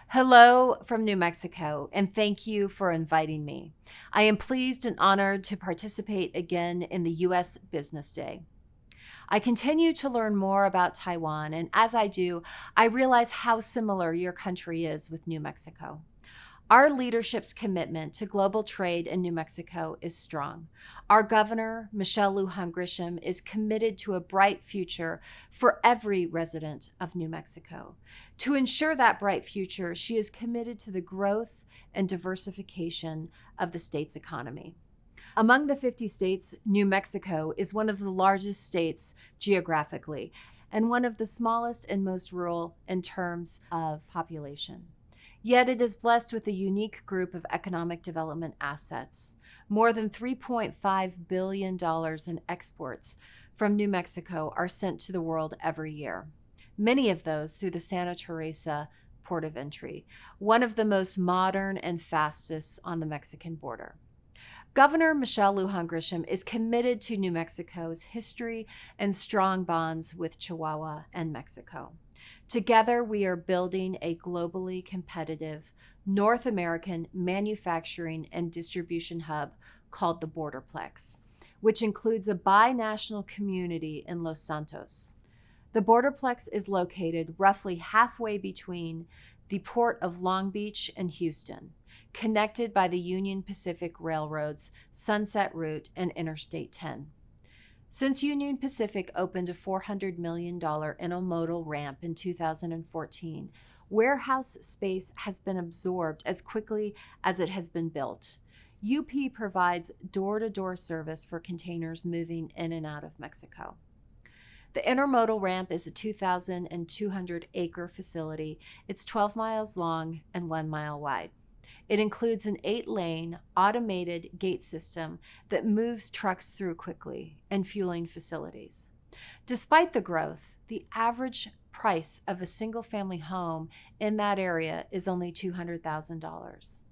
Hello from New Mexico, and thank you for inviting me. I am pleased and honored to participate again in the U.S. Business Day. I continue to learn more about Taiwan, and as I do, I realize how similar your country is with New Mexico. Our leadership's commitment to global trade in New Mexico is strong. Our governor, Michelle Lujan Grisham, is committed to a bright future for every resident of New Mexico. To ensure that bright future, she is committed to the growth and diversification of the state's economy. Among the 50 states, New Mexico is one of the largest states geographically and one of the smallest and most rural in terms of population. Yet it is blessed with a unique group of economic development assets. More than $3.5 billion in exports from New Mexico are sent to the world every year, many of those through the Santa Teresa port of entry, one of the most modern and fastest on the Mexican border. Governor Michelle Lujan Grisham is committed to New Mexico's history and strong bonds with Chihuahua and Mexico. Together, we are building a globally competitive North American manufacturing and distribution hub called the Borderplex, which includes a bi-national community in Los Santos. The Borderplex is located roughly halfway between the Port of Long Beach and Houston, connected by the Union Pacific Railroad's Sunset Route and Interstate 10. Since Union Pacific opened a $400 million intermodal ramp in 2014, warehouse space has been absorbed as quickly as it has been built. UP provides door-to-door service for containers moving in and out of Mexico. The intermodal ramp is a 2,200-acre facility. It's 12 miles long and 1 mile wide. It includes an 8-lane automated gate system that moves trucks through quickly and fueling facilities. Despite the growth, the average price of a single-family home in that area is only $200,000.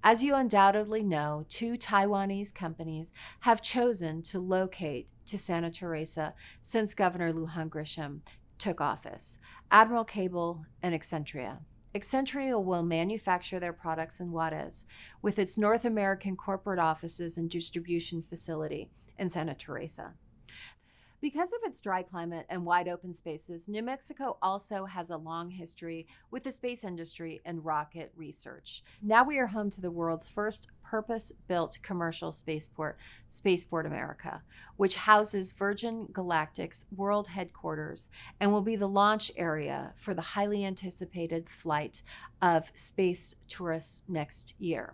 As you undoubtedly know, 2 Taiwanese companies have chosen to locate to Santa Teresa since Governor Lujan Grisham took office: Admiral Cable and Accentria. Accentria will manufacture their products in Juarez with its North American corporate offices and distribution facility in Santa Teresa. Because of its dry climate and wide open spaces, New Mexico also has a long history with the space industry and rocket research. Now we are home to the world's first purpose-built commercial spaceport, Spaceport America, which houses Virgin Galactic's world headquarters and will be the launch area for the highly anticipated flight of space tourists next year.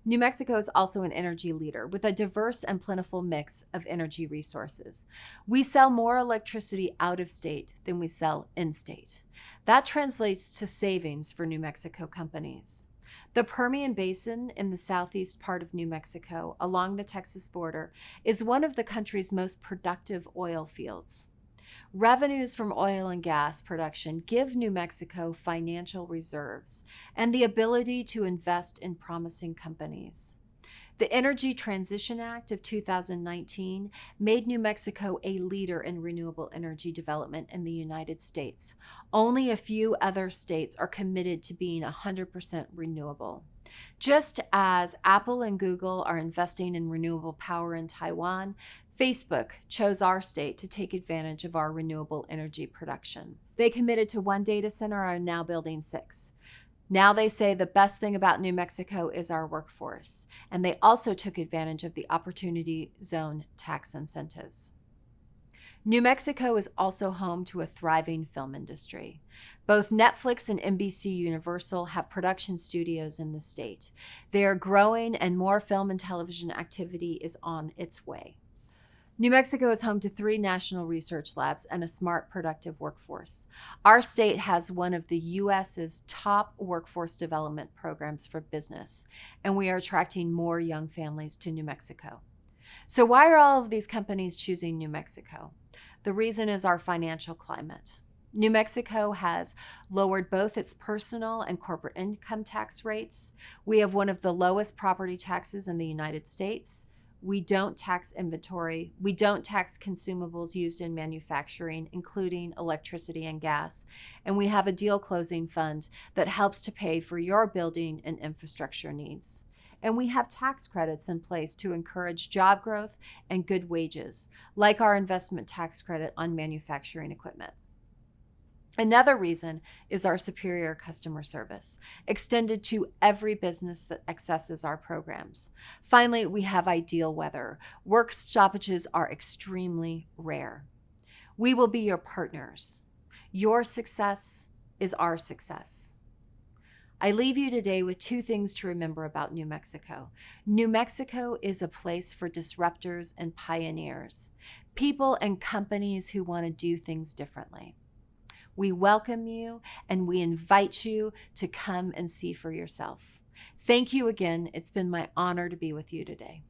New Mexico is also an energy leader with a diverse and plentiful mix of energy resources. We sell more electricity out of state than we sell in state. That translates to savings for New Mexico companies. The Permian Basin in the southeast part of New Mexico, along the Texas border, is one of the country's most productive oil fields. Revenues from oil and gas production give New Mexico financial reserves and the ability to invest in promising companies. The Energy Transition Act of 2019 made New Mexico a leader in renewable energy development in the United States. Only a few other states are committed to being 100% renewable. Just as Apple and Google are investing in renewable power in Taiwan, Facebook chose our state to take advantage of our renewable energy production. They committed to 1 data center and are now building 6. Now they say the best thing about New Mexico is our workforce, and they also took advantage of the Opportunity Zone tax incentives. New Mexico is also home to a thriving film industry. Both Netflix and NBC Universal have production studios in the state. They are growing, and more film and television activity is on its way. New Mexico is home to 3 national research labs and a smart, productive workforce. Our state has one of the U.S.'s top workforce development programs for business, and we are attracting more young families to New Mexico. So why are all of these companies choosing New Mexico? The reason is our financial climate. New Mexico has lowered both its personal and corporate income tax rates. We have one of the lowest property taxes in the United States. We don't tax inventory. We don't tax consumables used in manufacturing, including electricity and gas. And we have a deal closing fund that helps to pay for your building and infrastructure needs. And we have tax credits in place to encourage job growth and good wages, like our investment tax credit on manufacturing equipment. Another reason is our superior customer service, extended to every business that accesses our programs. Finally, we have ideal weather. Work stoppages are extremely rare. We will be your partners. Your success is our success. I leave you today with two things to remember about New Mexico. New Mexico is a place for disruptors and pioneers, people and companies who want to do things differently. We welcome you and we invite you to come and see for yourself. Thank you again. It's been my honor to be with you today.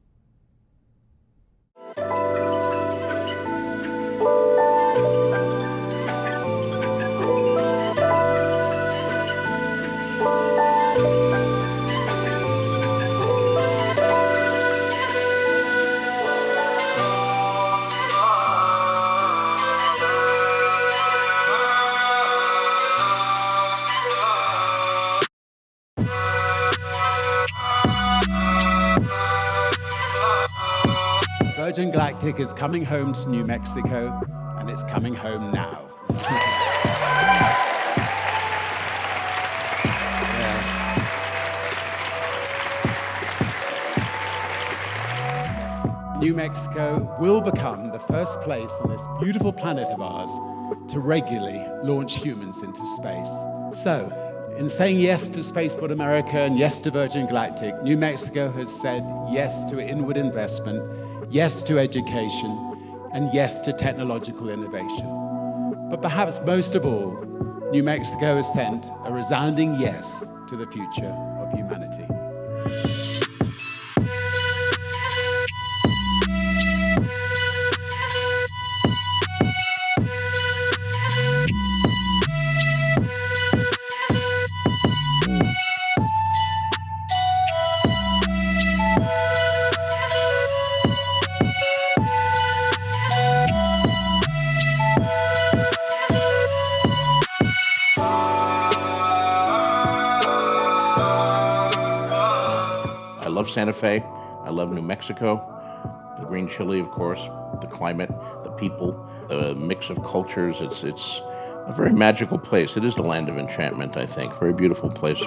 Virgin Galactic is coming home to New Mexico, and it's coming home now. New Mexico will become the first place on this beautiful planet of ours to regularly launch humans into space. So, in saying yes to Spaceport America and yes to Virgin Galactic, New Mexico has said yes to inward investment, yes to education, and yes to technological innovation. But perhaps most of all, New Mexico has sent a resounding yes to the future of humanity. I love Santa Fe, I love New Mexico, the green chili, of course, the climate, the people, the mix of cultures. It's a very magical place. It is the land of enchantment, I think. Very beautiful place.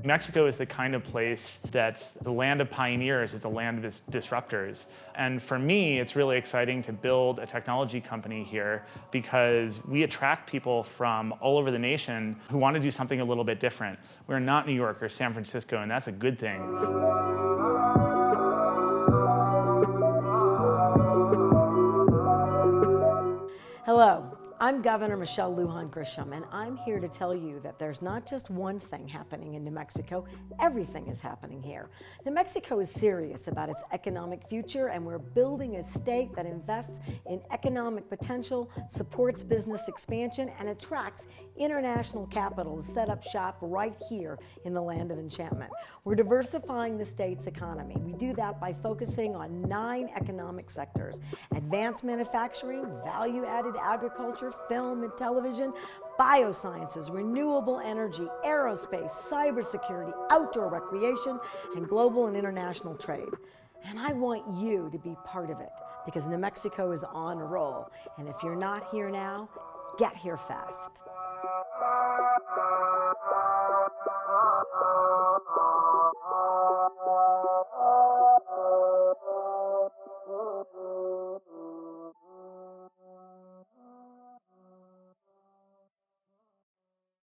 Mexico is the kind of place that's the land of pioneers, it's a land of disruptors. And for me, it's really exciting to build a technology company here because we attract people from all over the nation who want to do something a little bit different. We're not New York or San Francisco, and that's a good thing. Hello, I'm Governor Michelle Lujan Grisham, and I'm here to tell you that there's not just one thing happening in New Mexico, everything is happening here. New Mexico is serious about its economic future, and we're building a state that invests in economic potential, supports business expansion, and attracts international capital to set up shop right here in the land of enchantment. We're diversifying the state's economy. We do that by focusing on 9 economic sectors: advanced manufacturing, value-added agriculture, film and television, biosciences, renewable energy, aerospace, cybersecurity, outdoor recreation, and global and international trade. And I want you to be part of it because New Mexico is on a roll. And if you're not here now, get here fast.